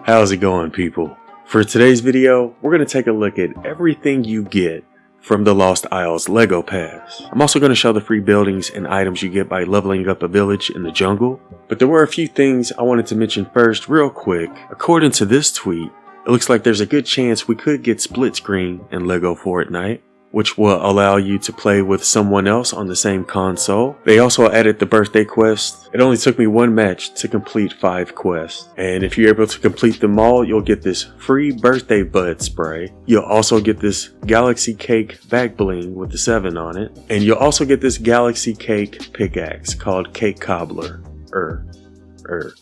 How's it going, people? For today's video, we're going to take a look at everything you get from the Lost Isles Lego Pass. I'm also going to show the free buildings and items you get by leveling up a village in the jungle. But there were a few things I wanted to mention first real quick. According to this tweet, it looks like there's a good chance we could get split screen in Lego Fortnite, which will allow you to play with someone else on the same console. They also added the birthday quest. It only took me one match to complete 5 quests. And if you're able to complete them all, you'll get this free birthday bud spray. You'll also get this galaxy cake back bling with the 7 on it. And you'll also get this galaxy cake pickaxe called Cake Cobbler.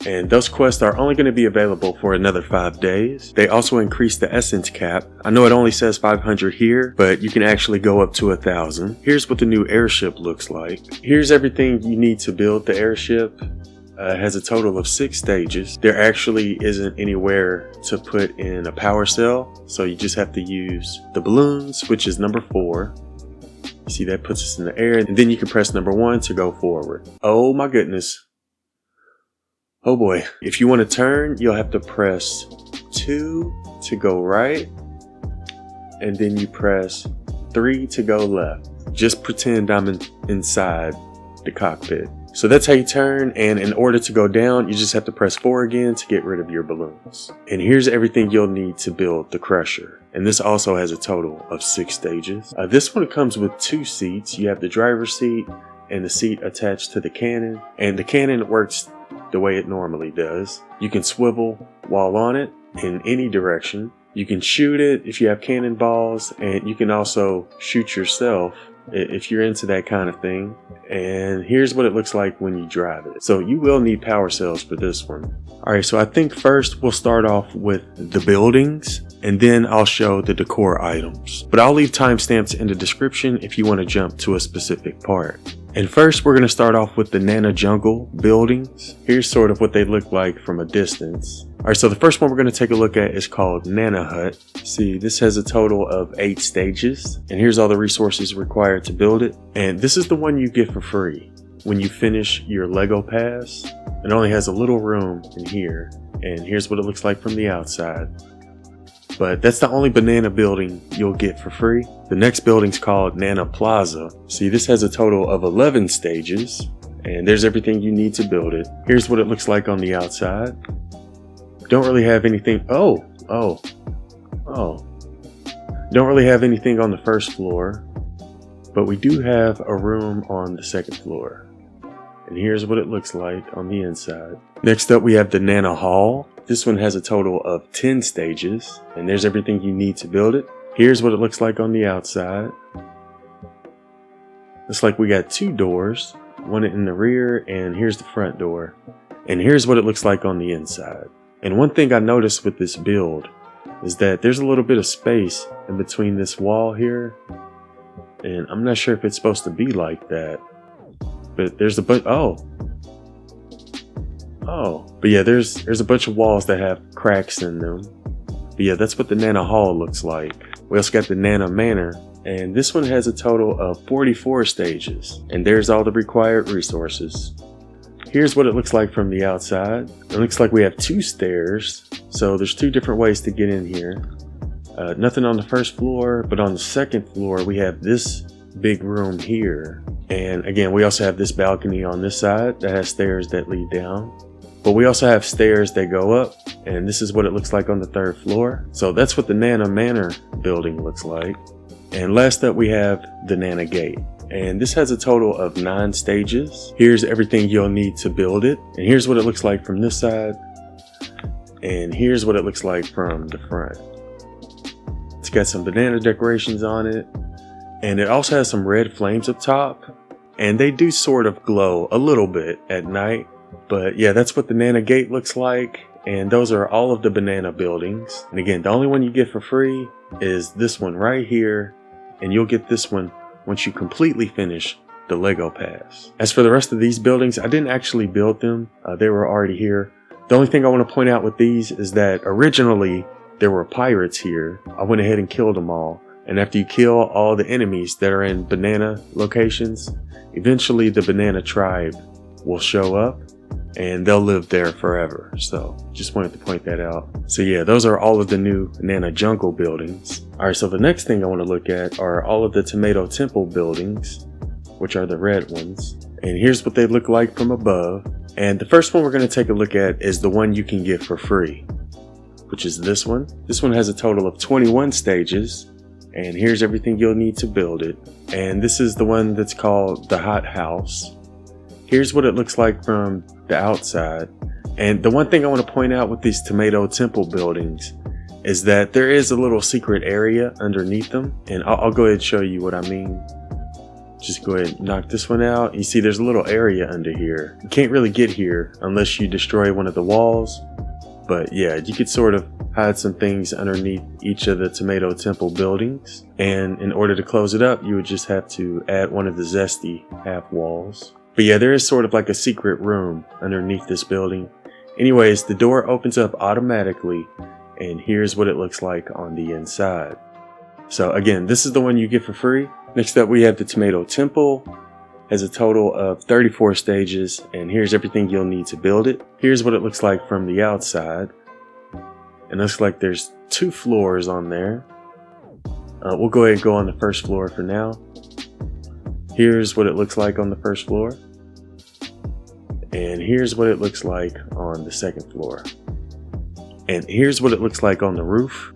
And those quests are only going to be available for another 5 days. They also increased the essence cap. I know it only says 500 here, but you can actually go up to 1,000. Here's what the new airship looks like. Here's everything you need to build the airship. It has a total of 6 stages. There actually isn't anywhere to put in a power cell, so you just have to use the balloons, which is number 4. You see that puts us in the air, and then you can press number 1 to go forward. Oh my goodness. Oh boy, if you want to turn, you'll have to press 2 to go right, and then you press 3 to go left. Just pretend I'm inside the cockpit. So that's how you turn, and in order to go down, you just have to press 4 again to get rid of your balloons. And here's everything you'll need to build the crusher. And this also has a total of 6 stages. This one comes with 2 seats. You have the driver's seat and the seat attached to the cannon, and the cannon works the way it normally does. You can swivel while on it in any direction. You can shoot it if you have cannonballs, and you can also shoot yourself if you're into that kind of thing. And here's what it looks like when you drive it. So you will need power cells for this one. Alright, so I think first we'll start off with the buildings, and then I'll show the decor items. But I'll leave timestamps in the description if you want to jump to a specific part. And first we're going to start off with the Nana Jungle buildings. Here's sort of what they look like from a distance. Alright, so the first one we're going to take a look at is called Nana Hut. See, this has a total of 8 stages, and here's all the resources required to build it. And this is the one you get for free when you finish your Lego Pass. It only has a little room in here, and here's what it looks like from the outside. But that's the only banana building you'll get for free. The next building's called Nana Plaza. See, this has a total of 11 stages, and there's everything you need to build it. Here's what it looks like on the outside. Don't really have anything. Don't really have anything on the first floor, but we do have a room on the second floor. And here's what it looks like on the inside. Next up, we have the Nana Hall. This one has a total of 10 stages, and there's everything you need to build it. Here's what it looks like on the outside. Looks like we got 2 doors, one in the rear, and here's the front door. And here's what it looks like on the inside. And one thing I noticed with this build is that there's a little bit of space in between this wall here, and I'm not sure if it's supposed to be like that, but there's a bunch. But yeah, there's a bunch of walls that have cracks in them. But yeah, that's what the Nana Hall looks like. We also got the Nana Manor, and this one has a total of 44 stages, and there's all the required resources. Here's what it looks like from the outside. It looks like we have 2 stairs, so there's 2 different ways to get in here. Nothing on the first floor, but on the second floor we have this big room here. And again, we also have this balcony on this side that has stairs that lead down. But we also have stairs that go up, and this is what it looks like on the 3rd floor. So that's what the Nana Manor building looks like. And last up we have the Nana Gate. And this has a total of 9 stages. Here's everything you'll need to build it. And here's what it looks like from this side. And here's what it looks like from the front. It's got some banana decorations on it. And it also has some red flames up top. And they do sort of glow a little bit at night. But yeah, that's what the Nana Gate looks like. And those are all of the banana buildings. And again, the only one you get for free is this one right here. And you'll get this one once you completely finish the Lego Pass. As for the rest of these buildings, I didn't actually build them. They were already here. The only thing I want to point out with these is that originally there were pirates here. I went ahead and killed them all. And after you kill all the enemies that are in banana locations, eventually the banana tribe will show up and they'll live there forever. So just wanted to point that out. So yeah, those are all of the new Nana Jungle buildings. All right, so the next thing I want to look at are all of the Tomato Temple buildings, which are the red ones. And here's what they look like from above. And the first one we're going to take a look at is the one you can get for free, which is this one. This one has a total of 21 stages, and here's everything you'll need to build it. And this is the one that's called the Hot House. Here's what it looks like from the outside. And the one thing I want to point out with these Tomato Temple buildings is that there is a little secret area underneath them, and I'll go ahead and show you what I mean. Just go ahead and knock this one out. You see there's a little area under here. You can't really get here unless you destroy one of the walls. But yeah, you could sort of hide some things underneath each of the Tomato Temple buildings. And in order to close it up, you would just have to add one of the Zesty half walls. But yeah, there is sort of like a secret room underneath this building. Anyways, the door opens up automatically, and here's what it looks like on the inside. So again, this is the one you get for free. Next up, we have the Tomato Temple. Has a total of 34 stages, and here's everything you'll need to build it. Here's what it looks like from the outside. It looks like there's 2 floors on there. We'll go ahead and go on the first floor for now. Here's what it looks like on the first floor. And here's what it looks like on the second floor. And here's what it looks like on the roof.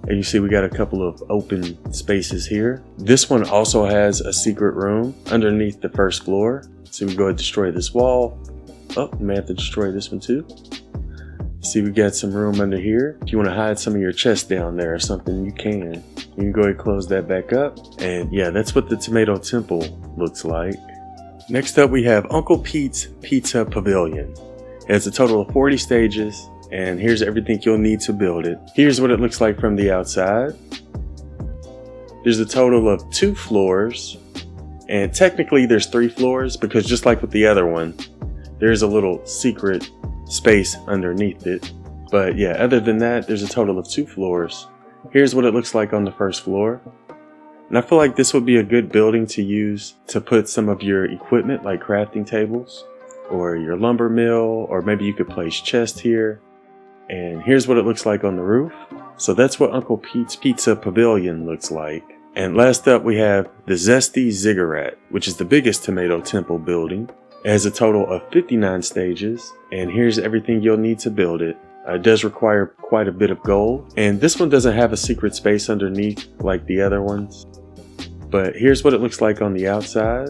And you see we got a couple of open spaces here. This one also has a secret room underneath the first floor. So we go ahead and destroy this wall. Oh, we may have to destroy this one too. See, we got some room under here. If you want to hide some of your chests down there or something, you can. You can go ahead and close that back up. And yeah, that's what the Tomato Temple looks like. Next up, we have Uncle Pete's Pizza Pavilion. It has a total of 40 stages, and here's everything you'll need to build it. Here's what it looks like from the outside. There's a total of 2 floors, and technically there's 3 floors because just like with the other one, there's a little secret space underneath it. But yeah, other than that, there's a total of 2 floors. Here's what it looks like on the first floor. And I feel like this would be a good building to use to put some of your equipment like crafting tables or your lumber mill, or maybe you could place chests here. And here's what it looks like on the roof. So that's what Uncle Pete's Pizza Pavilion looks like. And last up, we have the Zesty Ziggurat, which is the biggest Tomato Temple building. It has a total of 59 stages, and here's everything you'll need to build it. It does require quite a bit of gold, and this one doesn't have a secret space underneath like the other ones. But here's what it looks like on the outside.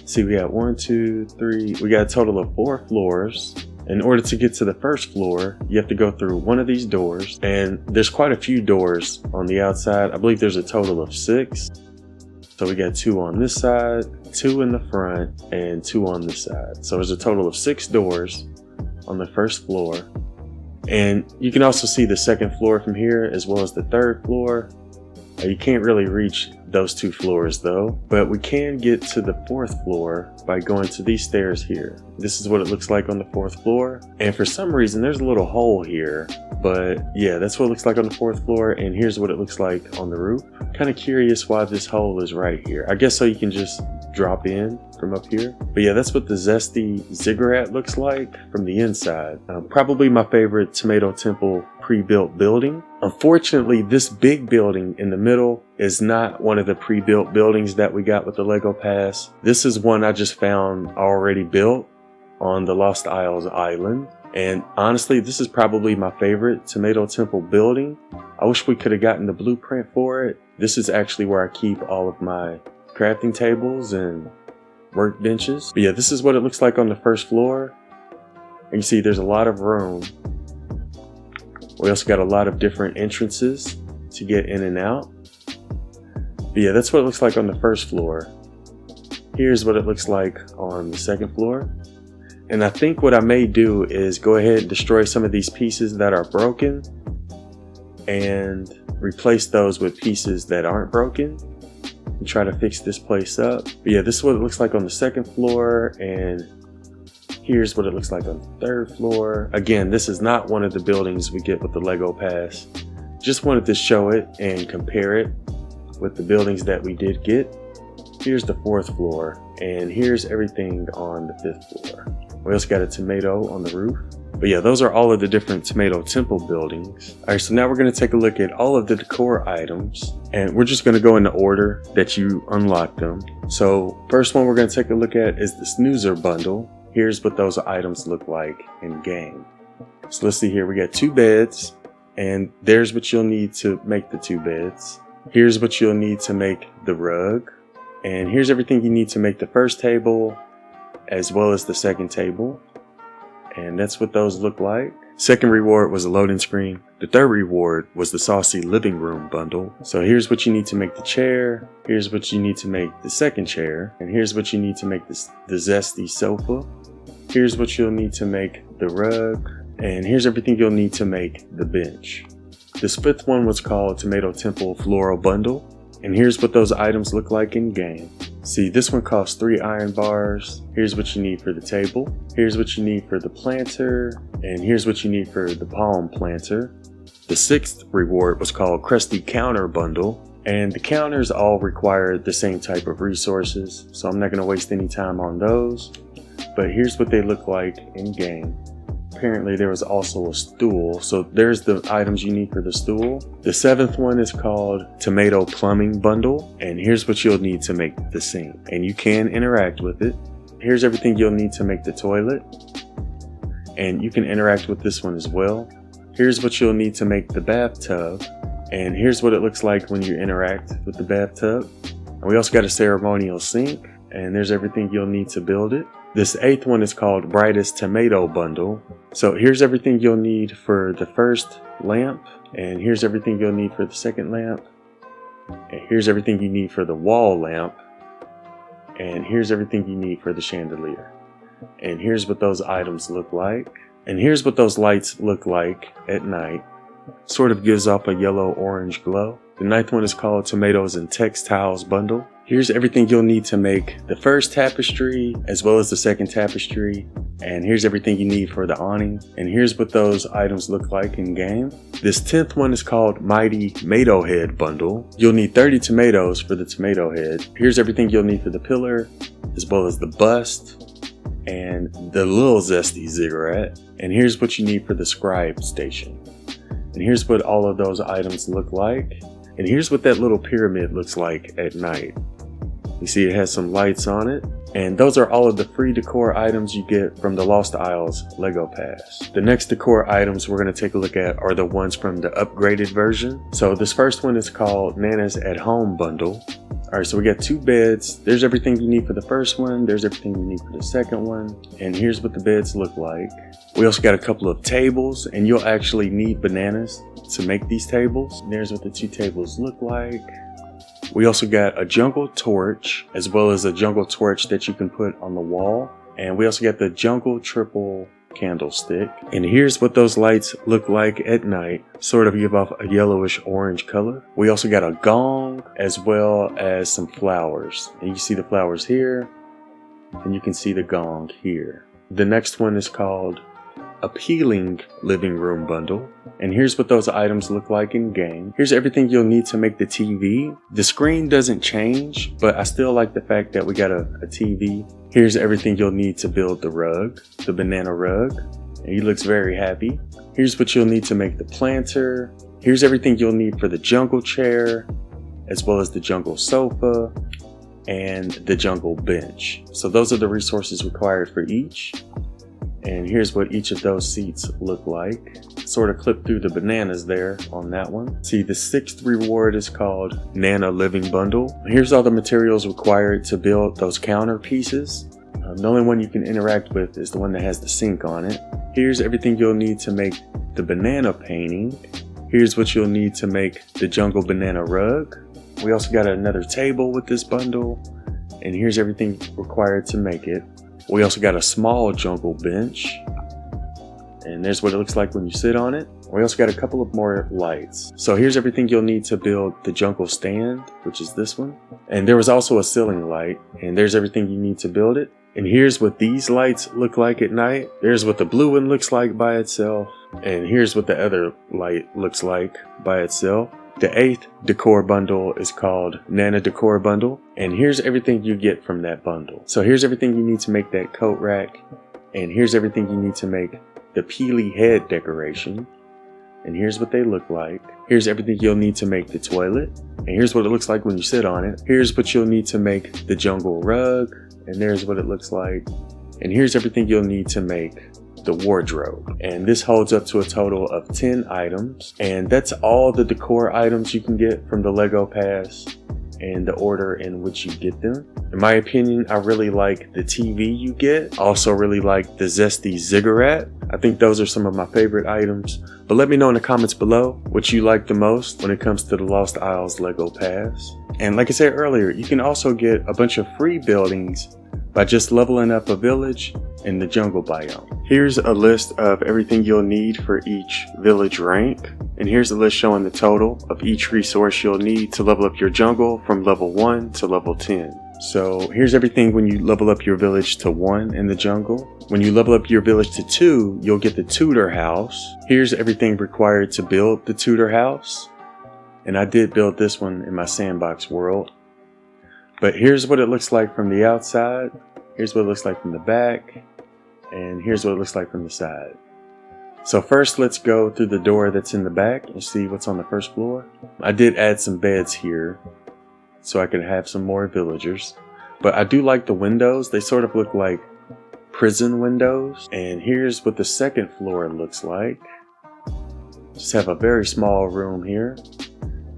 See, we got 1, 2, 3, we got a total of 4 floors. In order to get to the first floor, you have to go through one of these doors, and there's quite a few doors on the outside. I believe there's a total of 6. So we got 2 on this side, 2 in the front, and 2 on this side. So there's a total of 6 doors on the first floor. And you can also see the second floor from here, as well as the third floor. You can't really reach those 2 floors though, but we can get to the 4th floor by going to these stairs here. This is what it looks like on the 4th floor, and for some reason there's a little hole here, but yeah, that's what it looks like on the 4th floor, and here's what it looks like on the roof. Kind of curious why this hole is right here. I guess so you can just drop in from up here. But yeah, that's what the Zesty Ziggurat looks like from the inside. Probably my favorite Tomato Temple pre-built building. Unfortunately, this big building in the middle is not one of the pre-built buildings that we got with the Lego Pass. This is one I just found already built on the Lost Isles island. And honestly, this is probably my favorite Tomato Temple building. I wish we could have gotten the blueprint for it. This is actually where I keep all of my crafting tables and workbenches. But yeah, this is what it looks like on the first floor. And you see there's a lot of room. We also got a lot of different entrances to get in and out. But yeah, that's what it looks like on the first floor. Here's what it looks like on the second floor. And I think what I may do is go ahead and destroy some of these pieces that are broken and replace those with pieces that aren't broken and try to fix this place up. But yeah, this is what it looks like on the second floor, and here's what it looks like on the third floor. Again, this is not one of the buildings we get with the Lego Pass. Just wanted to show it and compare it with the buildings that we did get. Here's the 4th floor, and here's everything on the 5th floor. We also got a tomato on the roof. But yeah, those are all of the different tomato temple buildings. All right, so now we're going to take a look at all of the decor items, and we're just going to go in the order that you unlock them. So first one we're going to take a look at is the snoozer bundle. Here's what those items look like in game. So let's see here, we got 2 beds, and there's what you'll need to make the 2 beds. Here's what you'll need to make the rug, and here's everything you need to make the first table as well as the second table. And that's what those look like. Second reward was a loading screen. The third reward was the saucy living room bundle. So here's what you need to make the chair. Here's what you need to make the second chair. And here's what you need to make the zesty sofa. Here's what you'll need to make the rug. And here's everything you'll need to make the bench. This 5th one was called Tomato Temple Floral Bundle. And here's what those items look like in game. See, this one costs 3 iron bars. Here's what you need for the table. Here's what you need for the planter. And here's what you need for the palm planter. The 6th reward was called Crusty Counter Bundle. And the counters all require the same type of resources, so I'm not going to waste any time on those. But here's what they look like in game. Apparently there was also a stool, so there's the items you need for the stool. The 7th one is called Tomato Plumbing Bundle, and here's what you'll need to make the sink, and you can interact with it. Here's everything you'll need to make the toilet, and you can interact with this one as well. Here's what you'll need to make the bathtub, and here's what it looks like when you interact with the bathtub. And we also got a ceremonial sink, and there's everything you'll need to build it. This 8th one is called Brightest Tomato Bundle. So here's everything you'll need for the first lamp, and here's everything you'll need for the second lamp, and here's everything you need for the wall lamp, and here's everything you need for the chandelier. And here's what those items look like, and here's what those lights look like at night. Sort of gives off a yellow-orange glow. The 9th one is called Tomatoes and Textiles Bundle. Here's everything you'll need to make the first tapestry as well as the second tapestry. And here's everything you need for the awning. And here's what those items look like in game. This 10th one is called Mighty Tomato Head Bundle. You'll need 30 tomatoes for the tomato head. Here's everything you'll need for the pillar as well as the bust and the little zesty ziggurat. And here's what you need for the scribe station. And here's what all of those items look like. And here's what that little pyramid looks like at night. You see it has some lights on it. And those are all of the free decor items you get from the Lost Isles Lego Pass. The next decor items we're going to take a look at are the ones from the upgraded version. So this first one is called Nana's at Home Bundle. Alright, so we got 2 beds. There's everything you need for the first one. There's everything you need for the second one. And here's what the beds look like. We also got a couple of tables, and you'll actually need bananas to make these tables. And there's what the 2 tables look like. We also got a jungle torch, as well as a jungle torch that you can put on the wall. And we also got the jungle triple candlestick. And here's what those lights look like at night. Sort of give off a yellowish orange color. We also got a gong, as well as some flowers. And you see the flowers here, and you can see the gong here. The next one is called Appealing Living Room Bundle. And here's what those items look like in game. Here's everything you'll need to make the TV. The screen doesn't change, but I still like the fact that we got a TV. Here's everything you'll need to build the rug, the banana rug. And he looks very happy. Here's what you'll need to make the planter. Here's everything you'll need for the jungle chair, as well as the jungle sofa and the jungle bench. So those are the resources required for each. And here's what each of those seats look like. Sort of clip through the bananas there on that one. See, the 6th reward is called Nana Living Bundle. Here's all the materials required to build those counter pieces. The only one you can interact with is the one that has the sink on it. Here's everything you'll need to make the banana painting. Here's what you'll need to make the jungle banana rug. We also got another table with this bundle. And here's everything required to make it. We also got a small jungle bench, and there's what it looks like when you sit on it. We also got a couple of more lights. So here's everything you'll need to build the jungle stand, which is this one. And there was also a ceiling light, and there's everything you need to build it. And here's what these lights look like at night. There's what the blue one looks like by itself, and here's what the other light looks like by itself. The 8th decor bundle is called Nana Decor Bundle, and here's everything you get from that bundle. So here's everything you need to make that coat rack. And here's everything you need to make the Peely head decoration. And here's what they look like. Here's everything you'll need to make the toilet. And here's what it looks like when you sit on it. Here's what you'll need to make the jungle rug. And there's what it looks like. And here's everything you'll need to make the wardrobe. And this holds up to a total of 10 items. And that's all the decor items you can get from the Lego Pass and the order in which you get them. In my opinion, I really like the TV you get. I also really like the Zesty ziggurat. I think those are some of my favorite items. But let me know in the comments below what you like the most when it comes to the Lost Isles Lego Pass. And like I said earlier, you can also get a bunch of free buildings by just leveling up a village in the jungle biome. Here's a list of everything you'll need for each village rank. And here's a list showing the total of each resource you'll need to level up your jungle from level 1 to level 10. So here's everything when you level up your village to 1 in the jungle. When you level up your village to 2, you'll get the Tudor house. Here's everything required to build the Tudor house. And I did build this one in my sandbox world. But here's what it looks like from the outside. Here's what it looks like from the back. And here's what it looks like from the side. So first, let's go through the door that's in the back and see what's on the first floor. I did add some beds here so I could have some more villagers. But I do like the windows. They sort of look like prison windows. And here's what the second floor looks like. Just have a very small room here.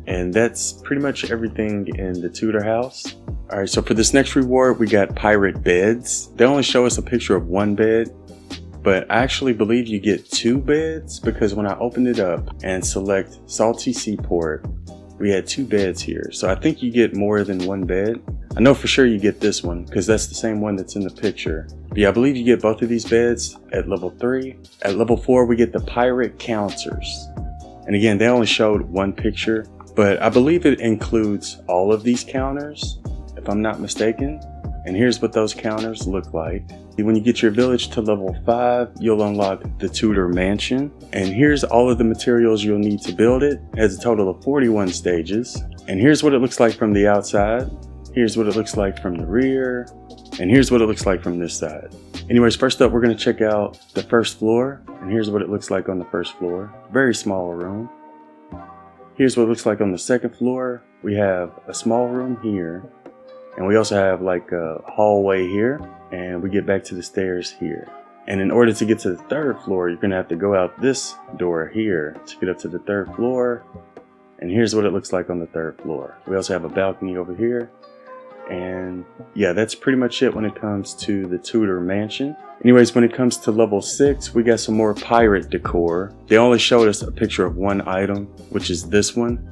And that's pretty much everything in the Tudor house. Alright, so for this next reward, we got pirate beds. They only show us a picture of one bed, but I actually believe you get 2 beds because when I opened it up and select Salty Seaport, we had 2 beds here. So I think you get more than 1 bed. I know for sure you get this one because that's the same one that's in the picture. But yeah, I believe you get both of these beds at level 3. At level 4, we get the pirate counters. And again, they only showed 1 picture, but I believe it includes all of these counters, if I'm not mistaken. And here's what those counters look like. When you get your village to level 5, you'll unlock the Tudor mansion. And here's all of the materials you'll need to build it. It has a total of 41 stages. And here's what it looks like from the outside. Here's what it looks like from the rear. And here's what it looks like from this side. Anyways, first up, we're going to check out the first floor. And here's what it looks like on the first floor. Very small room. Here's what it looks like on the second floor. We have a small room here. And we also have like a hallway here. And we get back to the stairs here. And in order to get to the third floor, you're going to have to go out this door here to get up to the third floor. And here's what it looks like on the third floor. We also have a balcony over here. And yeah, that's pretty much it when it comes to the Tudor mansion. Anyways, when it comes to level 6, we got some more pirate decor. They only showed us a picture of 1 item, which is this one.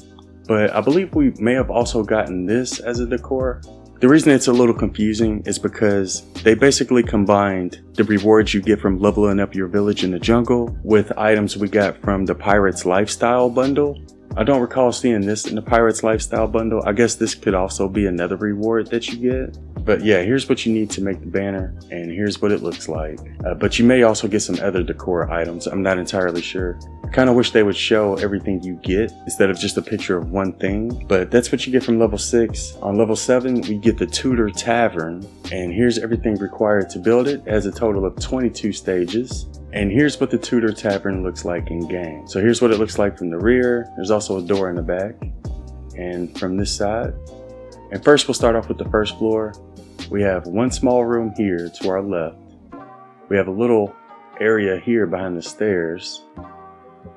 But I believe we may have also gotten this as a decor. The reason it's a little confusing is because they basically combined the rewards you get from leveling up your village in the jungle with items we got from the Pirates Lifestyle bundle. I don't recall seeing this in the Pirates Lifestyle bundle. I guess this could also be another reward that you get. But yeah, here's what you need to make the banner, and here's what it looks like. But you may also get some other decor items. I'm not entirely sure. I kind of wish they would show everything you get instead of just a picture of 1 thing. But that's what you get from level 6. On level 7, we get the Tudor Tavern, and here's everything required to build it. It has a total of 22 stages. And here's what the Tudor Tavern looks like in game. So here's what it looks like from the rear. There's also a door in the back and from this side. And first we'll start off with the first floor. We have 1 small room here to our left. We have a little area here behind the stairs.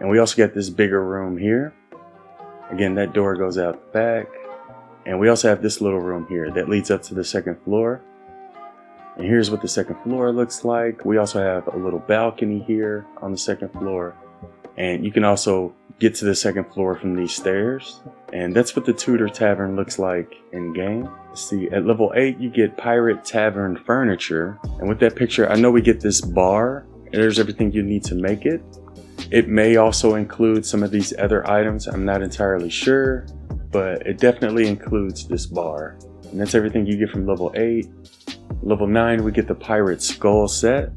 And we also got this bigger room here. Again, that door goes out the back. And we also have this little room here that leads up to the second floor. And here's what the second floor looks like. We also have a little balcony here on the second floor. And you can also get to the second floor from these stairs. And that's what the Tudor Tavern looks like in game. Let's see, at level 8 you get Pirate Tavern furniture. And with that picture, I know we get this bar. There's everything you need to make it. It may also include some of these other items. I'm not entirely sure, but it definitely includes this bar. And that's everything you get from level 8. Level 9, we get the Pirate Skull set,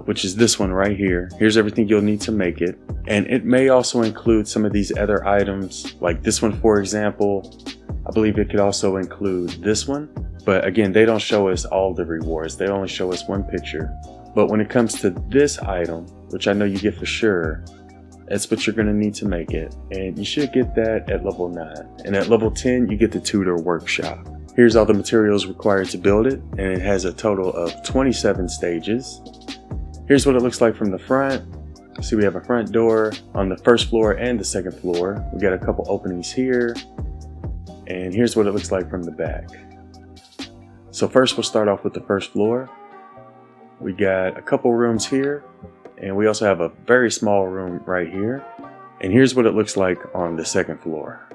which is this one right here. Here's everything you'll need to make it. And it may also include some of these other items, like this one, for example. I believe it could also include this one. But again, they don't show us all the rewards. They only show us 1 picture. But when it comes to this item, which I know you get for sure, that's what you're going to need to make it. And you should get that at level 9. And at level 10, you get the tutor workshop. Here's all the materials required to build it, and it has a total of 27 stages. Here's what it looks like from the front. See, we have a front door on the first floor and the second floor. We got a couple openings here. And here's what it looks like from the back. So first we'll start off with the first floor. We got a couple rooms here, and we also have a very small room right here. And here's what it looks like on the second floor.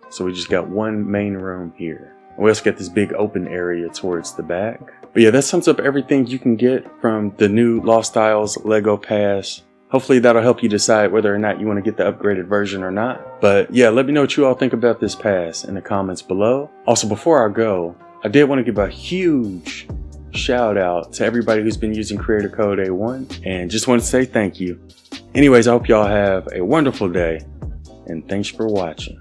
So we just got one main room here. We also got this big open area towards the back. But yeah, that sums up everything you can get from the new Lost Isles Lego Pass. Hopefully that'll help you decide whether or not you want to get the upgraded version or not. But yeah, let me know what you all think about this pass in the comments below. Also, before I go, I did want to give a huge shout out to everybody who's been using creator code A1, and just want to say thank you. Anyways, I hope y'all have a wonderful day, and thanks for watching.